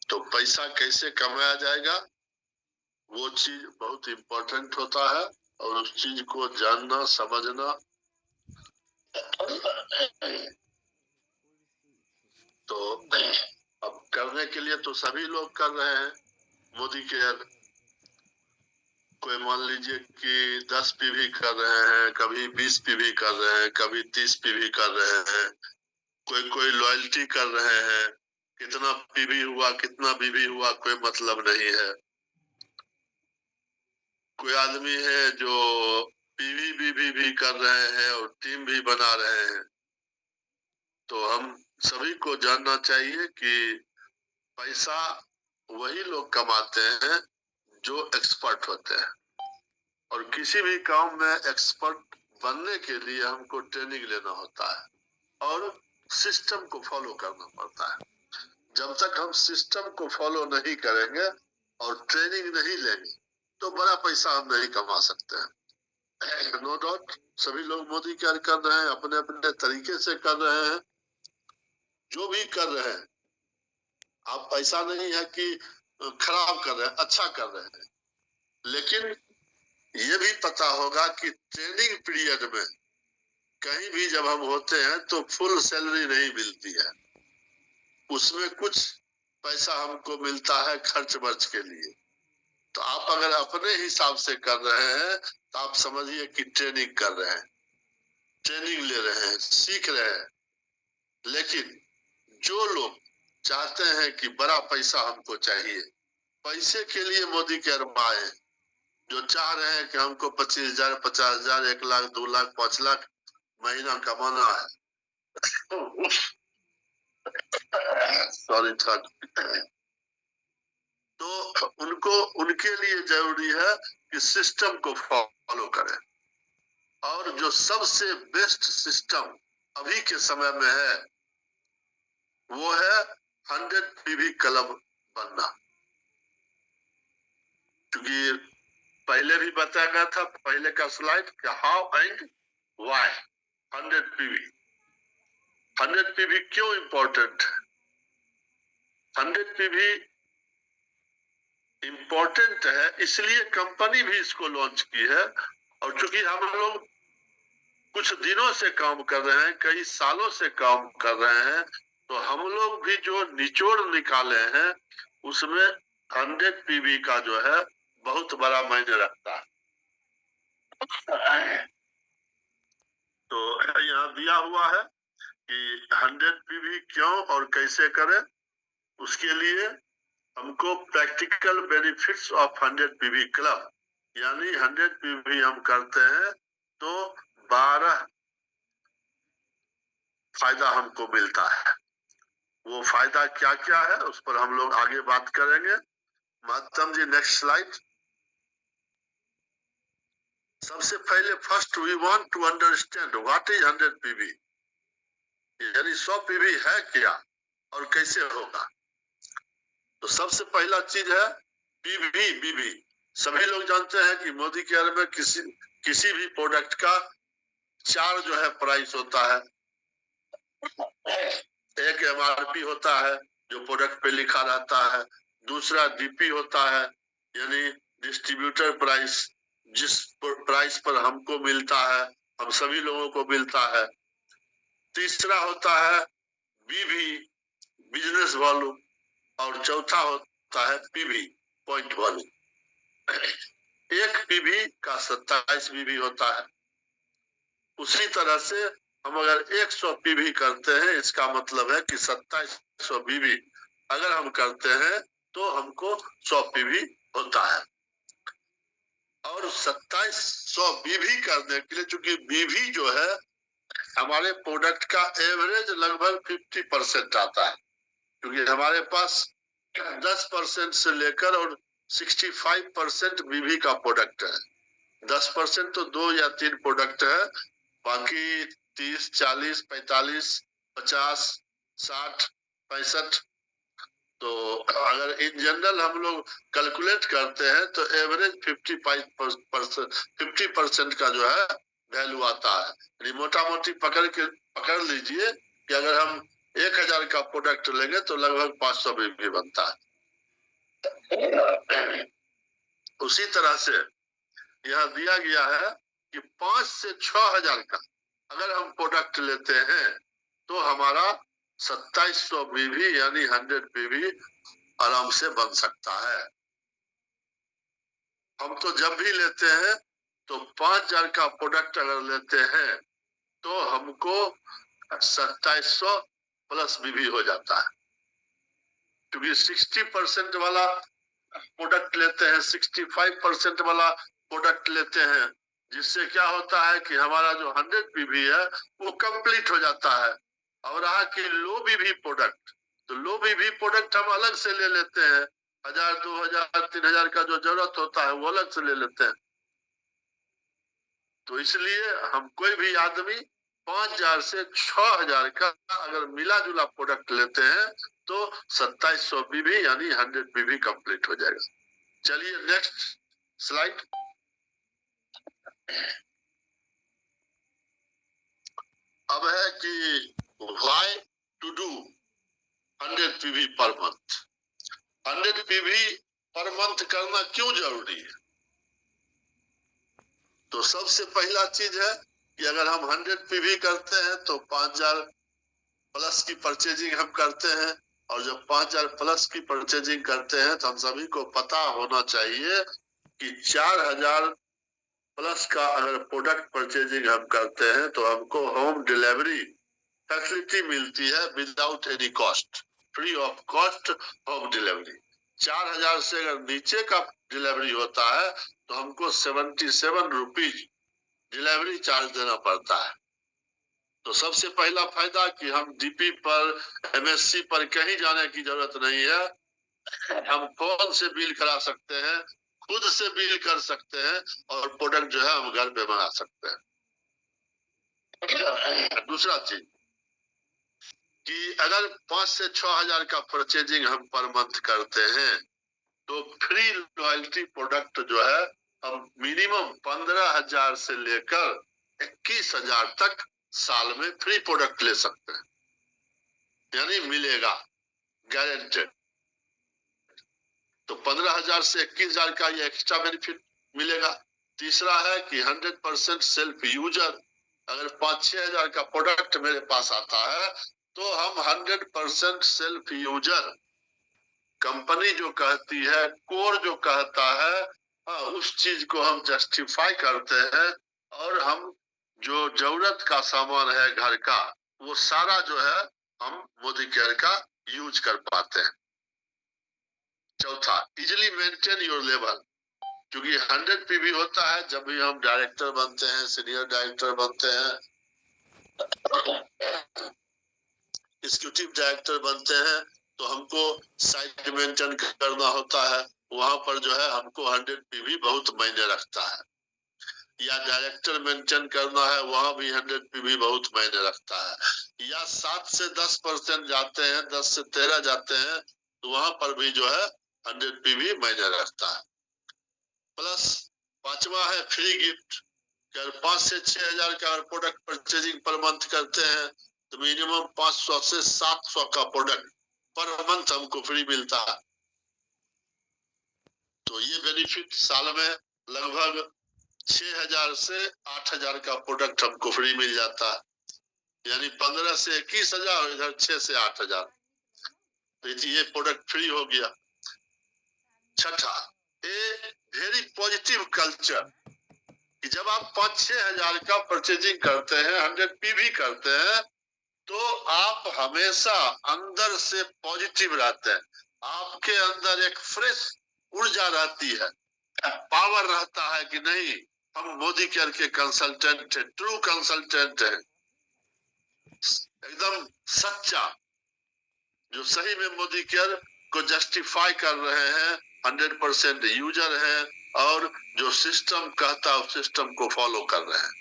तो पैसा कैसे कमाया जाएगा वो चीज बहुत इम्पोर्टेंट होता है, और उस चीज को जानना समझना तो अब करने के लिए तो सभी लोग कर रहे हैं। मोदी केयर कोई मान लीजिए कि 10 पीवी कर रहे हैं, कभी 20 पीवी कर रहे हैं, कभी 30 पीवी कर रहे हैं, कोई कोई लॉयल्टी कर रहे हैं। कितना पीवी हुआ कितना बीवी हुआ कोई मतलब नहीं है। कोई आदमी है जो पीवी बीवी भी कर रहे हैं और टीम भी बना रहे हैं। तो हम सभी को जानना चाहिए कि पैसा वही लोग कमाते हैं जो एक्सपर्ट होते हैं, और किसी भी काम में एक्सपर्ट बनने के लिए हमको ट्रेनिंग लेना होता है और सिस्टम को फॉलो करना पड़ता है। जब तक हम सिस्टम को फॉलो नहीं करेंगे और ट्रेनिंग नहीं लेंगे तो बड़ा पैसा हम नहीं कमा सकते हैं। नो डाउट सभी लोग मोदी केयर कर रहे हैं, अपने अपने तरीके से कर रहे हैं। जो भी कर रहे हैं, आप पैसा नहीं है कि खराब कर रहे हैं, अच्छा कर रहे हैं, लेकिन ये भी पता होगा कि ट्रेनिंग पीरियड में कहीं भी जब हम होते हैं तो फुल सैलरी नहीं मिलती है। उसमें कुछ पैसा हमको मिलता है खर्च वर्च के लिए। तो आप अगर अपने हिसाब से कर रहे हैं तो आप समझिए कि ट्रेनिंग कर रहे हैं, ट्रेनिंग ले रहे हैं, सीख रहे हैं। लेकिन जो लोग चाहते हैं कि बड़ा पैसा हमको चाहिए, पैसे के लिए मोदी केयर में आए, जो चाह रहे हैं कि हमको 25,000, 50,000, 1 लाख, 2 लाख, 5 लाख महीना कमाना है। Sorry third. तो उनको उनके लिए जरूरी है कि सिस्टम को फॉलो करें, और जो सबसे बेस्ट सिस्टम अभी के समय में है वो है 100 पीवी क्लब बनना। क्योंकि पहले भी बताया गया था, पहले का स्लाइड कि how and why 100 PV. 100 PV क्यों इंपॉर्टेंट है? 100 पीवी इंपॉर्टेंट है इसलिए कंपनी भी इसको लॉन्च की है। और चूंकि हम लोग कुछ दिनों से काम कर रहे हैं, कई सालों से काम कर रहे हैं, तो हम लोग भी जो निचोड़ निकाले हैं उसमें 100 पीवी का जो है बहुत बड़ा मायने रखता है। तो यहाँ दिया हुआ है कि 100 पीवी क्यों और कैसे करें। उसके लिए हमको practical benefits of 100 PV club, यानी 100 पीवी हम करते हैं तो 12 फायदा हमको मिलता है। वो फायदा क्या क्या है उस पर हम लोग आगे बात करेंगे। महत्तम जी नेक्स्ट स्लाइड। सबसे पहले first we want to understand what is 100 PV, यानी 100 पीवी है क्या और कैसे होगा। तो सबसे पहला चीज है पीवी बीवी। सभी लोग जानते हैं कि मोदी केयर में किसी भी प्रोडक्ट का 4 जो है प्राइस होता है। एक एमआरपी होता है जो प्रोडक्ट पे लिखा रहता है, दूसरा डीपी होता है यानी डिस्ट्रीब्यूटर प्राइस, जिस प्राइस पर हमको मिलता है, हम सभी लोगों को मिलता है। तीसरा होता है बीवी बिजनेस वॉल्यूम, और चौथा होता है पीवी पॉइंट वॉल्यूम। एक पीवी का 27 बीवी होता है। उसी तरह से हम अगर 100 पीवी करते हैं, इसका मतलब है कि 2700 बीवी अगर हम करते हैं तो हमको 100 पीवी होता है। और 2700 बीवी करने के लिए, चूंकि बीवी जो है हमारे प्रोडक्ट का एवरेज लगभग 50% आता है, क्योंकि हमारे पास 10% से लेकर और 65% बीवी का प्रोडक्ट है। 10% तो 2 या 3 प्रोडक्ट है, बाकी 30, 40, 45, 50, 60, 65। तो अगर इन जनरल हम लोग कैलकुलेट करते हैं तो एवरेज 50% का जो है वैल्यू आता है। मोटा मोटी पकड़ लीजिए कि अगर हम 1000 का प्रोडक्ट लेंगे तो लगभग 500 बीवी बनता है। उसी तरह से यह दिया गया है कि 5 से 6,000 का अगर हम प्रोडक्ट लेते हैं तो हमारा 2700 बीवी यानी 100 बीवी आराम से बन सकता है। हम तो जब भी लेते हैं तो 5,000 का प्रोडक्ट अगर लेते हैं तो हमको 2700 प्लस बीवी हो जाता है, क्योंकि 60% वाला प्रोडक्ट लेते हैं, 65% वाला प्रोडक्ट लेते हैं, जिससे क्या होता है कि हमारा जो 100 पीवी है वो कंप्लीट हो जाता है। और रहा कि लो बीवी प्रोडक्ट, तो लो बीवी प्रोडक्ट हम अलग से ले लेते हैं, 1,000, 2,000, 3,000 का जो जरूरत होता है वो अलग से ले लेते हैं। तो इसलिए हम कोई भी आदमी 5,000 से 6,000 का अगर मिला जुला प्रोडक्ट लेते हैं तो 2700 बीवी यानी 100 बीवी कंप्लीट हो जाएगा। चलिए नेक्स्ट स्लाइड। अब है कि why to do 100 PV per month. 100 PV per month करना क्यों जरूरी है? तो सबसे पहला चीज है कि अगर हम 100 पीवी करते हैं तो 5,000 प्लस की परचेजिंग हम करते हैं, और जब 5,000 प्लस की परचेजिंग करते हैं तो हम सभी को पता होना चाहिए कि 4,000 प्लस का अगर प्रोडक्ट परचेजिंग हम करते हैं तो हमको होम डिलीवरी फैसिलिटी मिलती है without any cost, free of cost home delivery. 4,000 से अगर नीचे का डिलीवरी होता है तो हमको 77 रुपीज डिलीवरी चार्ज देना पड़ता है। तो सबसे पहला फायदा कि हम डीपी पर, एमएससी पर कहीं जाने की जरूरत नहीं है, हम फोन से बिल करा सकते हैं, खुद से बिल कर सकते हैं, और प्रोडक्ट जो है हम घर पे बना सकते हैं। दूसरा चीज कि अगर 5 से 6,000 का परचेजिंग हम पर मंथ करते हैं तो फ्री लॉयल्टी प्रोडक्ट जो है हम मिनिमम 15,000 से लेकर 21,000 तक साल में फ्री प्रोडक्ट ले सकते हैं, यानी मिलेगा गारंटेड। तो 15,000 से 21,000 का ये एक्स्ट्रा बेनिफिट मिलेगा। तीसरा है कि 100% सेल्फ यूजर, अगर 5-6 हजार का प्रोडक्ट मेरे पास आता है तो हम 100% सेल्फ यूजर, कंपनी जो कहती है, कोर जो कहता है, उस चीज को हम जस्टिफाई करते हैं, और हम जो जरूरत का सामान है घर का वो सारा जो है हम मोदी केयर का यूज कर पाते हैं। चौथा, इजिली मेंटेन योर लेवल, क्योंकि 100 पीवी होता है जब भी हम डायरेक्टर बनते हैं, सीनियर डायरेक्टर बनते हैं, एग्जीक्यूटिव डायरेक्टर बनते हैं, तो हमको साइट मेंटेन करना होता है, वहां पर जो है हमको 100 पीवी बहुत मायने रखता है। या डायरेक्टर मेंटेन करना है, वहां भी 100 पीवी बहुत मायने रखता है। या 7 से 10% जाते हैं, 10 से 13 जाते हैं, तो वहां पर भी जो है 100 पीवी मायने रखता है। प्लस पांचवा है फ्री गिफ्ट, अगर 5 से 6,000 का प्रोडक्ट परचेजिंग पर मंथ करते हैं तो मिनिमम 500 से 700 का प्रोडक्ट पर मंथ हमको फ्री मिलता है। तो ये बेनिफिट साल में लगभग 6,000 से 8,000 का प्रोडक्ट हमको फ्री मिल जाता है, यानी 15 से 21,000 और इधर 6 से 8,000, तो ये प्रोडक्ट फ्री हो गया। छठा, ए वेरी पॉजिटिव कल्चर, कि जब आप 5-6 हजार का परचेजिंग करते हैं, 100 पीवी करते हैं, तो आप हमेशा अंदर से पॉजिटिव रहते हैं, आपके अंदर एक फ्रेश ऊर्जा रहती है, पावर रहता है कि नहीं हम मोदी केयर के कंसल्टेंट है, ट्रू कंसल्टेंट है, एकदम सच्चा, जो सही में मोदी केयर को जस्टिफाई कर रहे हैं, 100% यूजर है, और जो सिस्टम कहता है उस सिस्टम को फॉलो कर रहे हैं।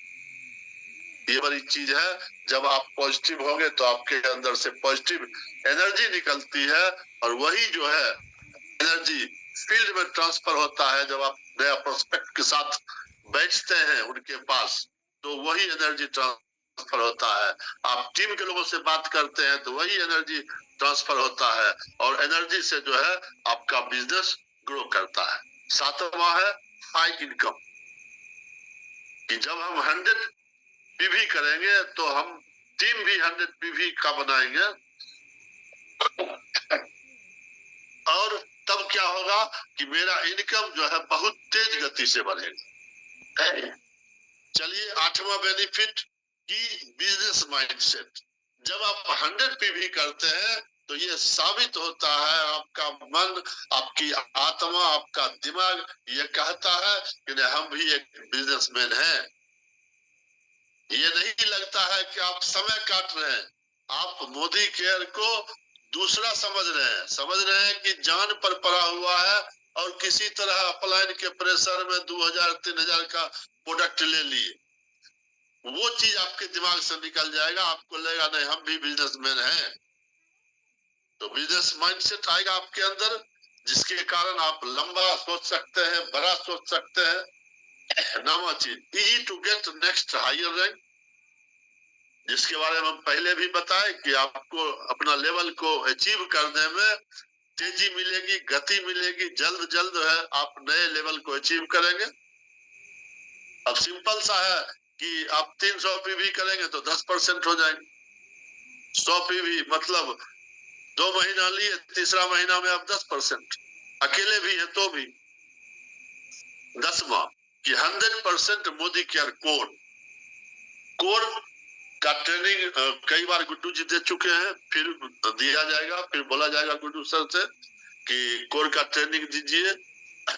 ये बड़ी चीज है, जब आप पॉजिटिव होंगे तो आपके अंदर से पॉजिटिव एनर्जी निकलती है, और वही जो है एनर्जी फील्ड में ट्रांसफर होता है। जब आप नया प्रोस्पेक्ट के साथ बैठते हैं उनके पास, तो वही एनर्जी ट्रांसफर होता है। आप टीम के लोगों से बात करते हैं तो वही एनर्जी ट्रांसफर होता है और एनर्जी से जो है आपका बिजनेस ग्रो करता है। सातवां है हाई इनकम, कि जब हम 100 पीवी करेंगे तो हम टीम भी 100 पीवी का बनाएंगे और तब क्या होगा कि मेरा इनकम जो है बहुत तेज गति से बढ़ेगा। चलिए, 8वां बेनिफिट की बिजनेस माइंडसेट। जब आप 100 पीवी करते हैं तो ये साबित होता है, आपका मन, आपकी आत्मा, आपका दिमाग ये कहता है कि नहीं, हम भी एक बिजनेसमैन हैं। ये नहीं लगता है कि आप समय काट रहे हैं, आप मोदी केयर को दूसरा समझ रहे हैं कि जान पर पड़ा हुआ है और किसी तरह अपलाइन के प्रेशर में 2000-3000 का प्रोडक्ट ले लिए। वो चीज आपके दिमाग से निकल जाएगा, आपको लगेगा नहीं हम भी बिजनेसमैन हैं। तो बिजनेस माइंडसेट आएगा आपके अंदर, जिसके कारण आप लंबा सोच सकते हैं, बड़ा सोच सकते हैं। नामा चीज easy to get next higher rank, जिसके बारे में हम पहले भी बताए कि आपको अपना लेवल को अचीव करने में तेजी मिलेगी, गति मिलेगी, जल्द है आप नए लेवल को अचीव करेंगे। अब सिंपल सा है कि आप 300 पीवी करेंगे तो 10% हो जाएंगे। 100 पीवी मतलब 2 महीना लिए, तीसरा महीना में आप 10%, अकेले भी है तो भी। 10वां कि 100% मोदी केयर कोर का ट्रेनिंग कई बार गुड्डू जी दे चुके हैं, फिर दिया जाएगा, फिर बोला जाएगा गुड्डू सर से कि कोर का ट्रेनिंग दीजिए।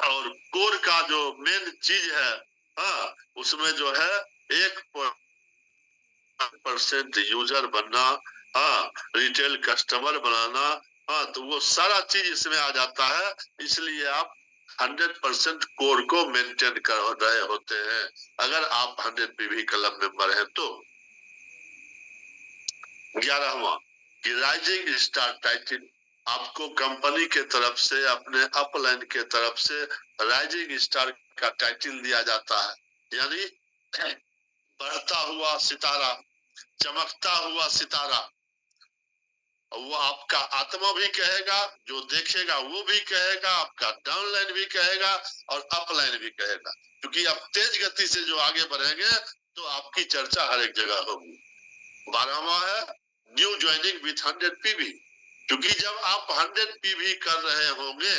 और कोर का जो मेन चीज है, हाँ, उसमें जो है 1% यूजर बनना, हाँ, रिटेल कस्टमर बनाना, हाँ, तो वो सारा चीज इसमें आ जाता है। इसलिए आप 100% कोर को मेंटेन कर रहे होते हैं अगर आप 100 पीवी क्लब मेंबर हैं तो। 11वां कि राइजिंग स्टार टाइटल, आपको कंपनी के तरफ से, अपने अपलाइन के तरफ से राइजिंग स्टार का टाइटल दिया जाता है, यानी बढ़ता हुआ सितारा, चमकता हुआ सितारा। वो आपका आत्मा भी कहेगा, जो देखेगा वो भी कहेगा, आपका डाउनलाइन भी कहेगा और अपलाइन भी कहेगा, क्योंकि आप तेज गति से जो आगे बढ़ेंगे तो आपकी चर्चा हर एक जगह होगी। 12वां है न्यू ज्वाइनिंग विथ 100 पीवी, क्योंकि जब आप 100 पीवी कर रहे होंगे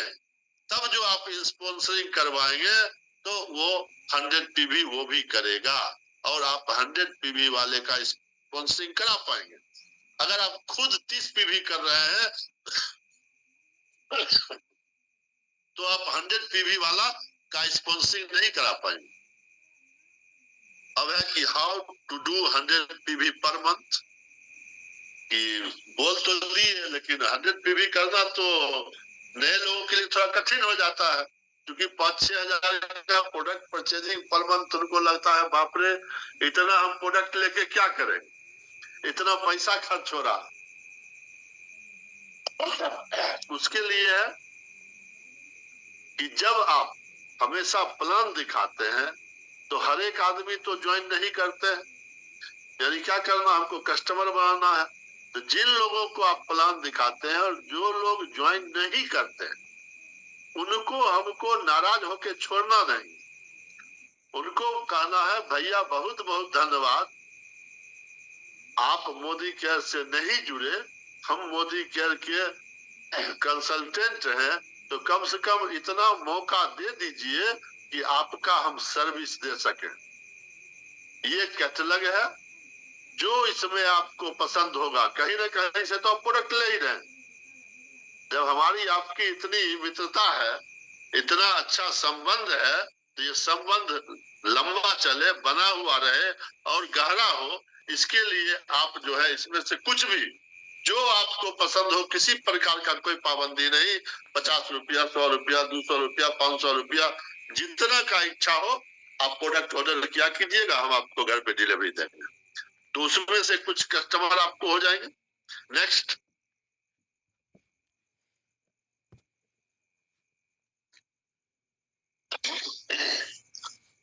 तब जो आप स्पॉन्सरिंग करवाएंगे तो वो 100 पीवी वो भी करेगा और आप 100 पीवी वाले का स्पॉन्सरिंग करा पाएंगे। अगर आप खुद 30 पीवी कर रहे हैं तो आप 100 पीवी वाला का स्पॉन्सरिंग नहीं करा पाएंगे। अब है कि how to do 100 PV per month, कि बोल तो दिए लेकिन 100 पीवी करना तो नए लोगों के लिए थोड़ा कठिन हो जाता है, क्योंकि 5-6 हजार का प्रोडक्ट परचेजिंग पर मंथ उनको लगता है बाप रे, इतना हम प्रोडक्ट लेके क्या करें, इतना पैसा खर्च हो रहा। उसके लिए है कि जब आप हमेशा प्लान दिखाते हैं तो हर एक आदमी तो ज्वाइन नहीं करते हैं, यानी क्या करना, हमको कस्टमर बनाना है। तो जिन लोगों को आप प्लान दिखाते हैं और जो लोग ज्वाइन नहीं करते हैं उनको हमको नाराज होके छोड़ना नहीं, उनको कहना है भैया बहुत बहुत धन्यवाद, आप मोदी केयर से नहीं जुड़े, हम मोदी केयर के कंसल्टेंट हैं, तो कम से कम इतना मौका दे दीजिए कि आपका हम सर्विस दे सके। ये कैटलॉग है जो इसमें आपको पसंद होगा, कहीं ना कहीं से तो आप प्रोडक्ट ले ही रहे हैं। जब हमारी आपकी इतनी मित्रता है, इतना अच्छा संबंध है, तो ये संबंध लंबा चले, बना हुआ रहे और गहरा हो, इसके लिए आप जो है इसमें से कुछ भी जो आपको पसंद हो, किसी प्रकार का कोई पाबंदी नहीं, 50 रुपया, 100 रुपया, 200 रुपया, 500 रुपया, जितना का इच्छा हो आप प्रोडक्ट ऑर्डर किया कीजिएगा, हम आपको घर पे डिलीवरी देंगे, तो उसमें से कुछ कस्टमर आपको हो जाएंगे। नेक्स्ट,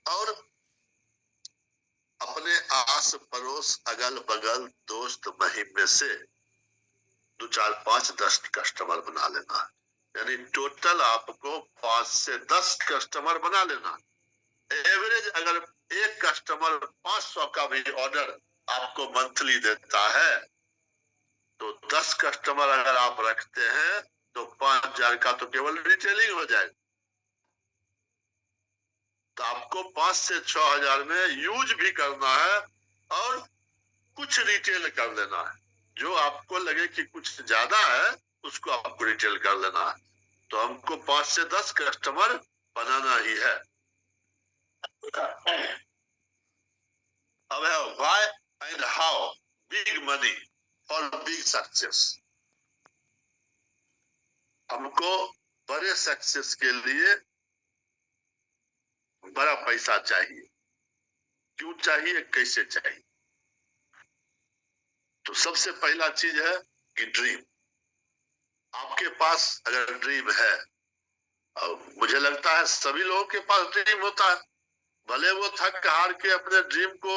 और अपने आस पड़ोस, अगल बगल, दोस्त महिम में से 2 4 5 10 कस्टमर बना लेना है, यानी टोटल आपको 5 से 10 कस्टमर बना लेना। एवरेज अगर एक कस्टमर 500 का भी ऑर्डर आपको मंथली देता है तो 10 कस्टमर अगर आप रखते हैं तो 5,000 का तो केवल रिटेलिंग हो जाएगा। तो आपको 5 से 6,000 में यूज भी करना है और कुछ रिटेल कर लेना है। जो आपको लगे कि कुछ ज्यादा है उसको आपको रिटेल कर लेना है। तो हमको 5 से 10 कस्टमर बनाना ही है। अब है why and how big money और बिग सक्सेस। हमको बड़े सक्सेस के लिए बड़ा पैसा चाहिए। क्यों चाहिए, कैसे चाहिए? तो सबसे पहला चीज है कि ड्रीम। आपके पास अगर ड्रीम है, और मुझे लगता है सभी लोगों के पास ड्रीम होता है, भले वो थक हार के अपने ड्रीम को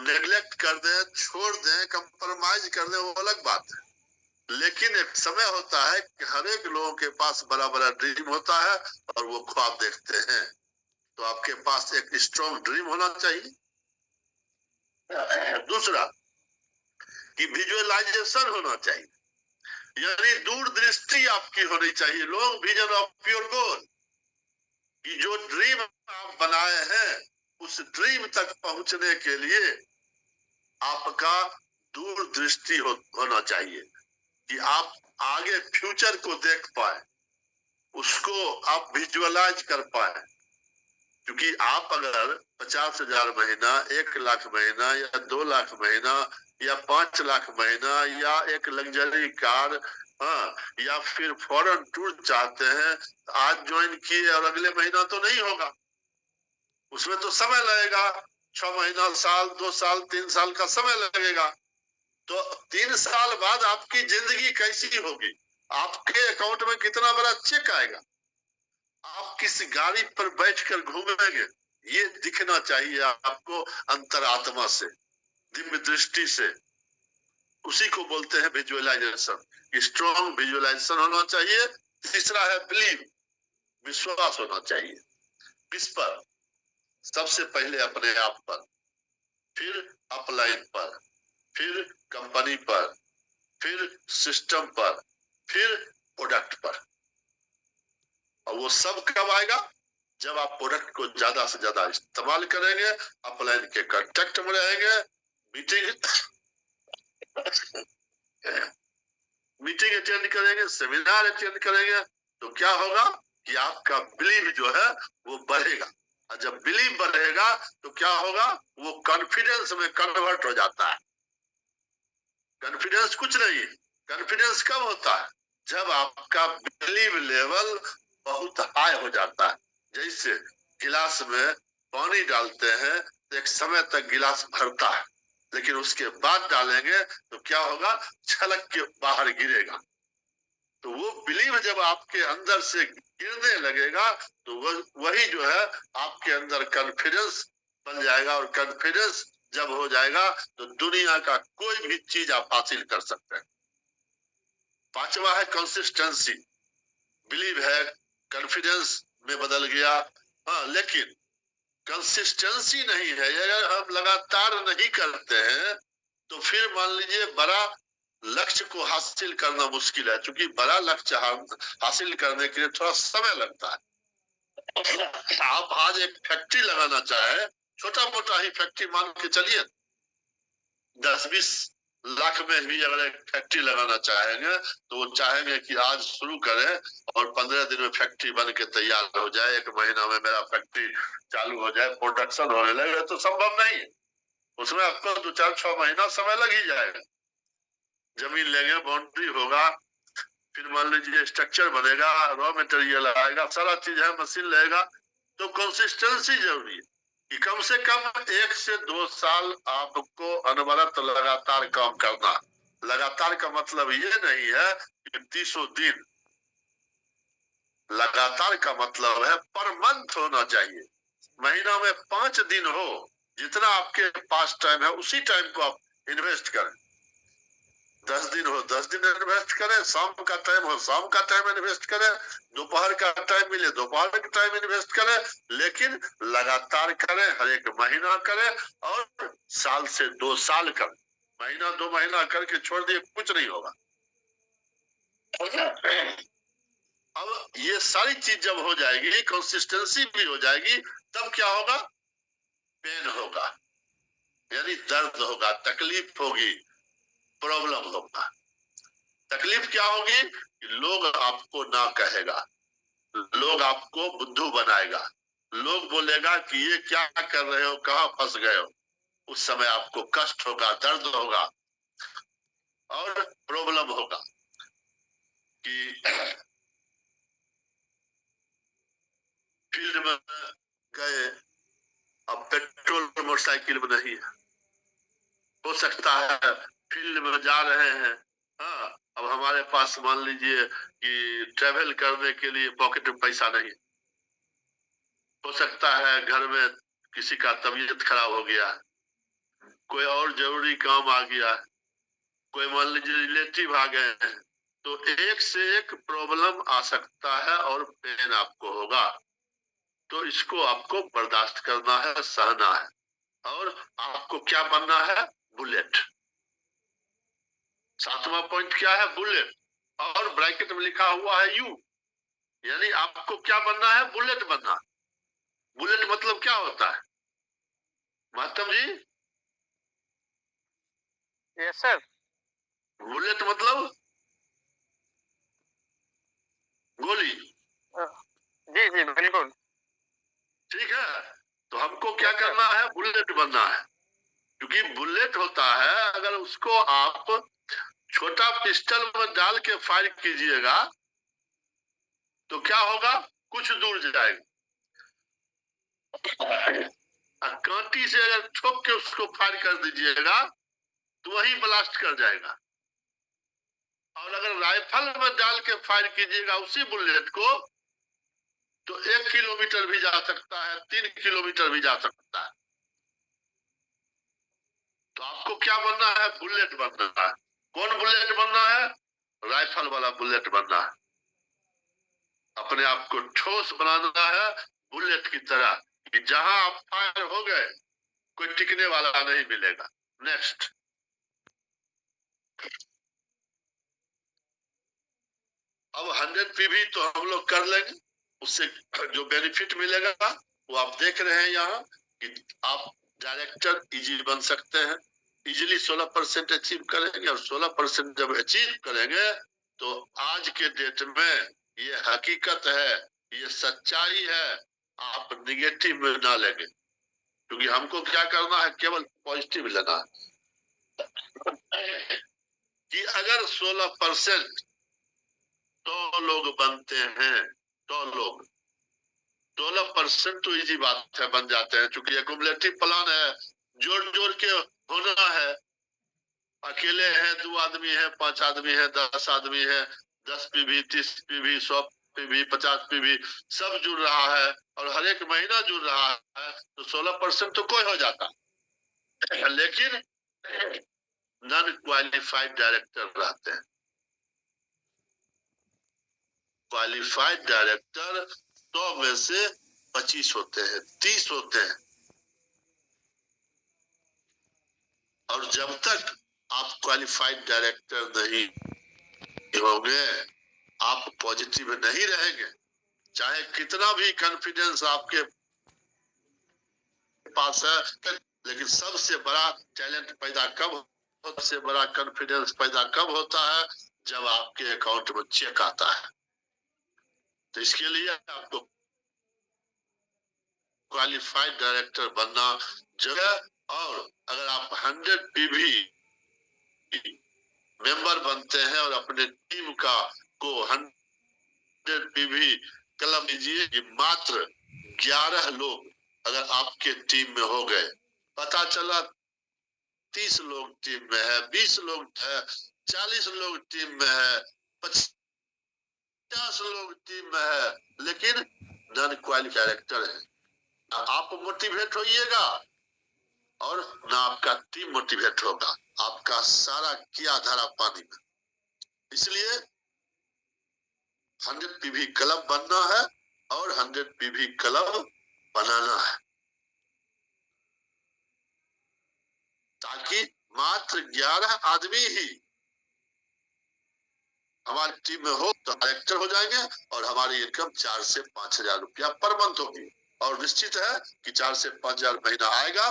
नेग्लेक्ट कर दें, छोड़ दें, कंप्रोमाइज कर दें, वो अलग बात है। लेकिन एक समय होता है कि हर एक लोगों के पास बड़ा बड़ा ड्रीम होता है और वो ख्वाब देखते हैं। तो आपके पास एक स्ट्रॉन्ग ड्रीम होना चाहिए। दूसरा कि विजुअलाइजेशन होना चाहिए, यानी दूरदृष्टि आपकी होनी चाहिए। लोग विजन ऑफ योर गोल, कि जो ड्रीम आप बनाए हैं उस ड्रीम तक पहुंचने के लिए आपका दूरदृष्टि होना चाहिए, कि आप आगे फ्यूचर को देख पाए, उसको आप विजुअलाइज कर पाए। क्योंकि आप अगर 50,000 महीना, 1,00,000 महीना या 2,00,000 महीना या 5,00,000 महीना या एक लग्जरी कार, हाँ, या फिर फॉरेन टूर चाहते हैं, आज ज्वाइन किए और अगले महीना तो नहीं होगा, उसमें तो समय लगेगा। 6 महीना, साल, 2 साल, 3 साल का समय लगेगा। तो 3 साल बाद आपकी जिंदगी कैसी होगी, आपके अकाउंट में कितना बड़ा चेक आएगा, आप किस गाड़ी पर बैठकर घूमेंगे, ये दिखना चाहिए आपको अंतरात्मा से, दिव्य दृष्टि से। उसी को बोलते हैं विजुअलाइजेशन। स्ट्रॉन्ग विजुअलाइजेशन होना चाहिए। तीसरा है बिलीव, विश्वास होना चाहिए। किस पर? सबसे पहले अपने आप पर, फिर अपलाइन पर, फिर कंपनी पर, फिर सिस्टम पर, फिर प्रोडक्ट पर। और वो सब कब आएगा? जब आप प्रोडक्ट को ज्यादा से ज्यादा इस्तेमाल करेंगे, अपलाइन के कांटेक्ट में रहेंगे, मीटिंग मीटिंग अटेंड करेंगे, सेमिनार अटेंड करेंगे, तो क्या होगा कि आपका बिलीव जो है वो बढ़ेगा। और जब बिलीव बढ़ेगा तो क्या होगा, वो कॉन्फिडेंस में कन्वर्ट हो जाता है। कॉन्फिडेंस कुछ नहीं, कॉन्फिडेंस कब होता है? जब आपका बिलीव लेवल बहुत हाई हो जाता है। जैसे गिलास में पानी डालते हैं तो एक समय तक गिलास भरता है, लेकिन उसके बाद डालेंगे तो क्या होगा, छलक के बाहर गिरेगा। तो वो बिलीव जब आपके अंदर से गिरने लगेगा तो वही जो है आपके अंदर कॉन्फिडेंस बन जाएगा। और कॉन्फिडेंस जब हो जाएगा तो दुनिया का कोई भी चीज आप हासिल कर सकते हैं। पांचवा है कंसिस्टेंसी। बिलीव है, कॉन्फिडेंस में बदल गया, हाँ, लेकिन कंसिस्टेंसी नहीं है। अगर हम लगातार नहीं करते हैं तो फिर मान लीजिए बड़ा लक्ष्य को हासिल करना मुश्किल है, क्योंकि बड़ा लक्ष्य हासिल करने के लिए थोड़ा समय लगता है। आप आज एक फैक्ट्री लगाना चाहे, छोटा मोटा ही फैक्ट्री मान के चलिए, 10-20 लाख में भी अगर एक फैक्ट्री लगाना चाहेंगे तो वो चाहेंगे कि आज शुरू करें और 15 दिन में फैक्ट्री बन के तैयार हो जाए, 1 महीना में मेरा फैक्ट्री चालू हो जाए, प्रोडक्शन होने लगे। तो संभव नहीं है, उसमें आपको 2 4 6 महीना समय लग ही जाएगा। जमीन लेंगे, बाउंड्री होगा, फिर मान लीजिए स्ट्रक्चर बनेगा, रॉ मटेरियल आएगा, सारा चीज है, मशीन लगेगा। तो कंसिस्टेंसी जरूरी है कि कम से कम 1 से 2 साल आपको अनवरत लगातार काम करना। लगातार का मतलब ये नहीं है कि 30 दिन, लगातार का मतलब है पर मंथ होना चाहिए। महीना में 5 दिन हो, जितना आपके पास टाइम है उसी टाइम को आप इन्वेस्ट करें। 10 दिन हो 10 दिन इन्वेस्ट करें, शाम का टाइम हो शाम का टाइम इन्वेस्ट करें, दोपहर का टाइम मिले दोपहर का टाइम इन्वेस्ट करें, लेकिन लगातार करें, हर एक महीना करें और साल से 2 साल करें। महीना 2 महीना करके छोड़ दिए कुछ नहीं होगा। अब ये सारी चीज जब हो जाएगी, कंसिस्टेंसी भी हो जाएगी, तब क्या होगा? पेन होगा, यानी दर्द होगा, तकलीफ होगी, प्रॉब्लम होगा। तकलीफ क्या होगी? लोग आपको ना कहेगा, लोग आपको बुद्धू बनाएगा, लोग बोलेगा कि ये क्या कर रहे हो, कहाँ फंस गए हो। उस समय आपको कष्ट होगा, दर्द होगा और प्रॉब्लम होगा कि फील्ड में गए, अब पेट्रोल मोटरसाइकिल में नहीं है, हो सकता है फील्ड में जा रहे हैं, हाँ, अब हमारे पास मान लीजिए कि ट्रेवल करने के लिए पॉकेट में पैसा नहीं, हो सकता है घर में किसी का तबीयत खराब हो गया, कोई और जरूरी काम आ गया, कोई मान लीजिए रिलेटिव आ गए हैं, तो एक से एक प्रॉब्लम आ सकता है और पेन आपको होगा। तो इसको आपको बर्दाश्त करना है, सहना है, और आपको क्या बनना है? बुलेट। 7वां पॉइंट क्या है? बुलेट, और ब्रैकेट में लिखा हुआ है यू, यानी आपको क्या बनना है? बुलेट बनना। बुलेट मतलब क्या होता है Mahtam ji? Yes sir. Bullet मतलब गोली। जी जी बिल्कुल। ठीक है, तो हमको क्या करना है? बुलेट बनना है, क्योंकि बुलेट होता है, अगर उसको आप छोटा पिस्टल में डाल के फायर कीजिएगा तो क्या होगा? कुछ दूर जाएगा, कांटी से अगर ठोक के उसको फायर कर दीजिएगा तो वही ब्लास्ट कर जाएगा। और अगर राइफल में डाल के फायर कीजिएगा उसी बुलेट को तो 1 किलोमीटर भी जा सकता है, 3 किलोमीटर भी जा सकता है। तो आपको क्या बनना है? बुलेट बनना है। कौन बुलेट बनना है? राइफल वाला बुलेट बनना है। अपने आप को ठोस बनाना है बुलेट की तरह, कि जहां आप फायर हो गए कोई टिकने वाला नहीं मिलेगा। नेक्स्ट, अब 100 पीवी तो हम लोग कर लेंगे, उससे जो बेनिफिट मिलेगा वो आप देख रहे हैं यहाँ, कि आप डायरेक्टर इजी बन सकते हैं, इजीली 16% अचीव करेंगे, और 16% जब अचीव करेंगे तो आज के डेट में ये हकीकत है, ये सच्चाई है, आप निगेटिव में ना लेंगे, क्योंकि हमको क्या करना है? केवल पॉजिटिव लेना है, कि अगर 16% 100 लोग बनते हैं, 100 लोग, 16% तो इजी बात है, बन जाते हैं, क्योंकि एक्युमुलेटिव प्लान है, जोड़ जोड़ के होना है। अकेले हैं, 2 आदमी है, 5 आदमी है, 10 आदमी है, 10 पीवी, 30 पीवी, 100 पीवी, 50 पीवी, सब जुड़ रहा है और हर एक महीना जुड़ रहा है, तो 16% तो कोई हो जाता। लेकिन नॉन क्वालिफाइड डायरेक्टर रहते हैं। क्वालिफाइड डायरेक्टर 100 में से 25 होते हैं, 30 होते हैं, और जब तक आप क्वालिफाइड डायरेक्टर नहीं होंगे, आप पॉजिटिव नहीं रहेंगे, चाहे कितना भी कॉन्फिडेंस आपके पास है, लेकिन सबसे बड़ा टैलेंट पैदा कब, सबसे बड़ा कॉन्फिडेंस पैदा कब होता है? जब आपके अकाउंट में चेक आता है। तो इसके लिए आपको क्वालिफाइड डायरेक्टर बनना जरूरी, और अगर आप 100 पीवी मेंबर बनते हैं और अपने टीम का को 100 पीवी कलम लीजिए कि मात्र 11 लोग अगर आपके टीम में हो गए, पता चला 30 लोग टीम में है, 20 लोग है, 40 लोग टीम में है, 50 लोग टीम में है, लेकिन नॉन क्वालिफाइड डायरेक्टर है, आप मोटिवेट होइएगा और ना आपका टीम मोटिवेट होगा। आपका सारा किया धरा पानी में। इसलिए 100 पीवी क्लब बनना है और 100 पीवी क्लब बनाना है, ताकि मात्र 11 आदमी ही हमारी टीम में हो तो डायरेक्टर हो जाएंगे और हमारी इनकम 4 से 5 हजार रुपया पर मंथ होगी। और निश्चित है कि 4 से 5 हजार महीना आएगा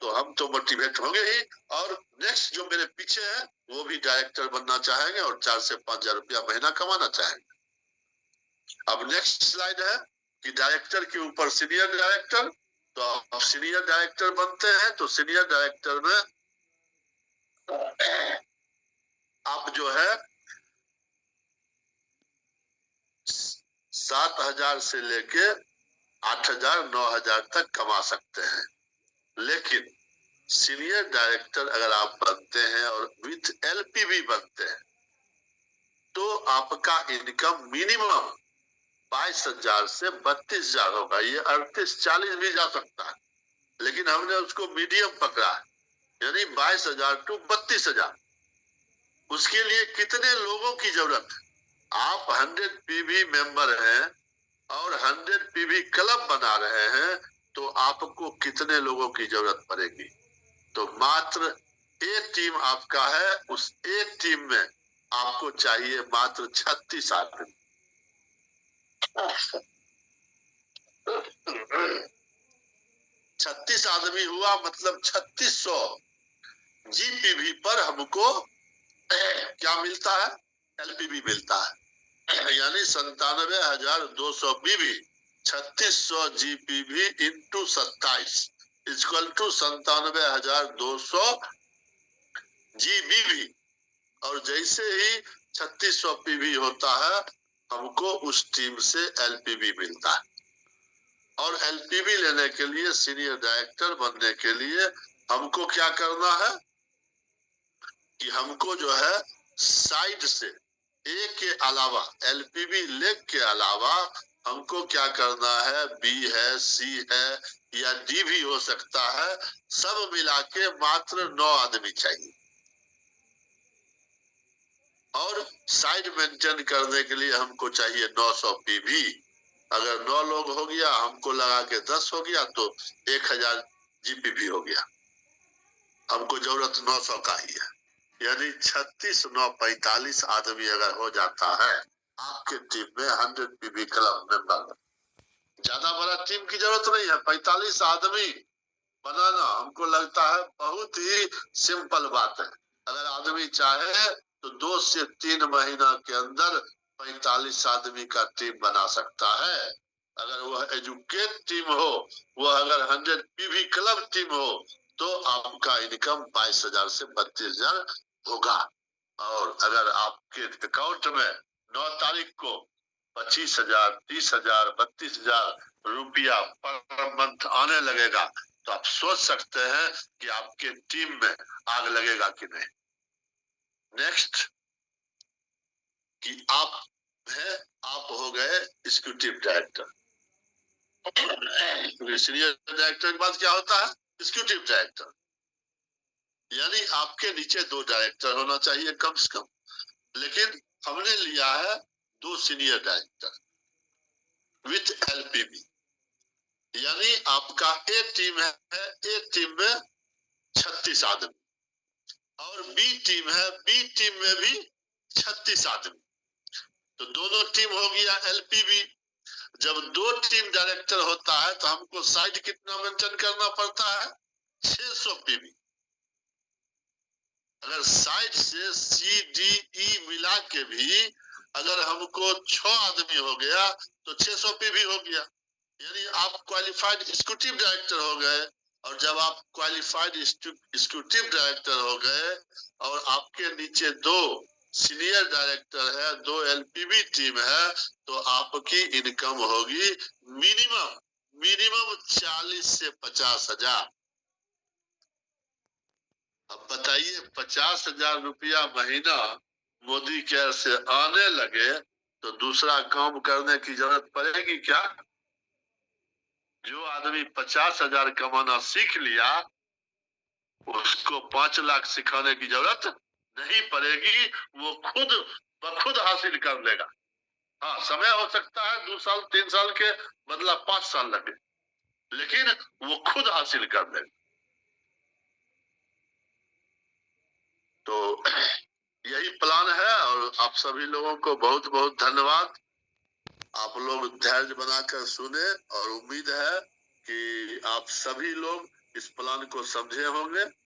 तो हम तो मोटिवेट होंगे ही, और नेक्स्ट जो मेरे पीछे है वो भी डायरेक्टर बनना चाहेंगे और 4 से 5 हजार रुपया महीना कमाना चाहेंगे। अब नेक्स्ट स्लाइड है कि डायरेक्टर के ऊपर सीनियर डायरेक्टर। तो आप सीनियर डायरेक्टर बनते हैं तो सीनियर डायरेक्टर में आप जो है 7,000 से लेके 8,000 9,000 तक कमा सकते हैं। लेकिन सीनियर डायरेक्टर अगर आप बनते हैं और विथ एलपीवी बनते हैं तो आपका इनकम मिनिमम 22,000 से 32,000 होगा। ये 38-40 भी जा सकता है, लेकिन हमने उसको मीडियम पकड़ा है, यानी 22,000 टू 32,000। उसके लिए कितने लोगों की जरूरत है? आप 100 पीवी मेंबर हैं और 100 पीवी क्लब बना रहे हैं तो आपको कितने लोगों की जरूरत पड़ेगी? तो मात्र एक टीम आपका है, उस एक टीम में आपको चाहिए मात्र 36 आदमी। 36 आदमी हुआ मतलब 3600 जीपीवी पर हमको क्या मिलता है? एलपीवी मिलता है, यानी 97,200 PV. 3600 GPV into 27 equal to 97,200 GBV. और जैसे ही 3600 पीवी होता है हमको उस टीम से एलपीवी मिलता है। और एलपीवी लेने के लिए, सीनियर डायरेक्टर बनने के लिए हमको क्या करना है कि हमको जो है साइड से ए के अलावा, एलपीवी लेग के अलावा हमको क्या करना है, बी है, सी है या डी भी हो सकता है, सब मिला के मात्र 9 आदमी चाहिए। और साइड मेंटेन करने के लिए हमको चाहिए 900 पीवी। अगर 9 लोग हो गया, हमको लगा के 10 हो गया तो 1000 जीपीवी हो गया। हमको जरूरत 900 का ही है, यानी 36 9 45 आदमी अगर हो जाता है आपके टीम में 100 पीवी क्लब मेंबर। ज्यादा बड़ा टीम की जरूरत नहीं है, 45 आदमी बनाना हमको लगता है बहुत ही सिंपल बात है। अगर आदमी चाहे तो 2 से 3 महीना के अंदर 45 आदमी का टीम बना सकता है। अगर वह एजुकेट टीम हो, वह अगर 100 पीवी क्लब टीम हो तो आपका इनकम 22,000 से 32,000 होगा। और अगर आपके अकाउंट में 9 तारीख को 25,000 30,000 32,000 रुपया पर मंथ आने लगेगा तो आप सोच सकते हैं कि आपके टीम में आग लगेगा कि नहीं। नेक्स्ट कि आप है, आप हो गए एग्जीक्यूटिव डायरेक्टर। सीनियर डायरेक्टर के बाद क्या होता है? एग्जीक्यूटिव डायरेक्टर, यानी आपके नीचे 2 डायरेक्टर होना चाहिए कम से कम। लेकिन हमने लिया है 2 सीनियर डायरेक्टर विथ एलपीबी, यानी आपका एक टीम है, एक टीम में 36 आदमी, और बी टीम है, बी टीम में भी 36 आदमी। तो दोनों टीम हो गया एलपीबी। जब 2 टीम डायरेक्टर होता है तो हमको साइड कितना मेंटेन करना पड़ता है? 600 पीवी। अगर साइड से सी डी ई मिला के भी अगर हमको 6 आदमी हो गया तो 600 पीवी हो गया, यानी आप क्वालिफाइड एग्जीक्यूटिव डायरेक्टर हो गए। और जब आप क्वालिफाइड एग्जीक्यूटिव डायरेक्टर हो गए और आपके नीचे 2 सीनियर डायरेक्टर है, 2 एलपीबी टीम है, तो आपकी इनकम होगी मिनिमम 40 से 50,000। अब बताइए 50,000 रुपया महीना मोदी केयर से आने लगे तो दूसरा काम करने की जरूरत पड़ेगी क्या? जो आदमी 50,000 कमाना सीख लिया उसको 5 लाख सिखाने की जरूरत नहीं पड़ेगी, वो खुद ब खुद हासिल कर लेगा। हाँ, समय हो सकता है 2 साल 3 साल के बदला 5 साल लगे, लेकिन वो खुद हासिल कर लेगा। तो यही प्लान है, और आप सभी लोगों को बहुत बहुत धन्यवाद। आप लोग धैर्य बनाकर सुने, और उम्मीद है कि आप सभी लोग इस प्लान को समझे होंगे।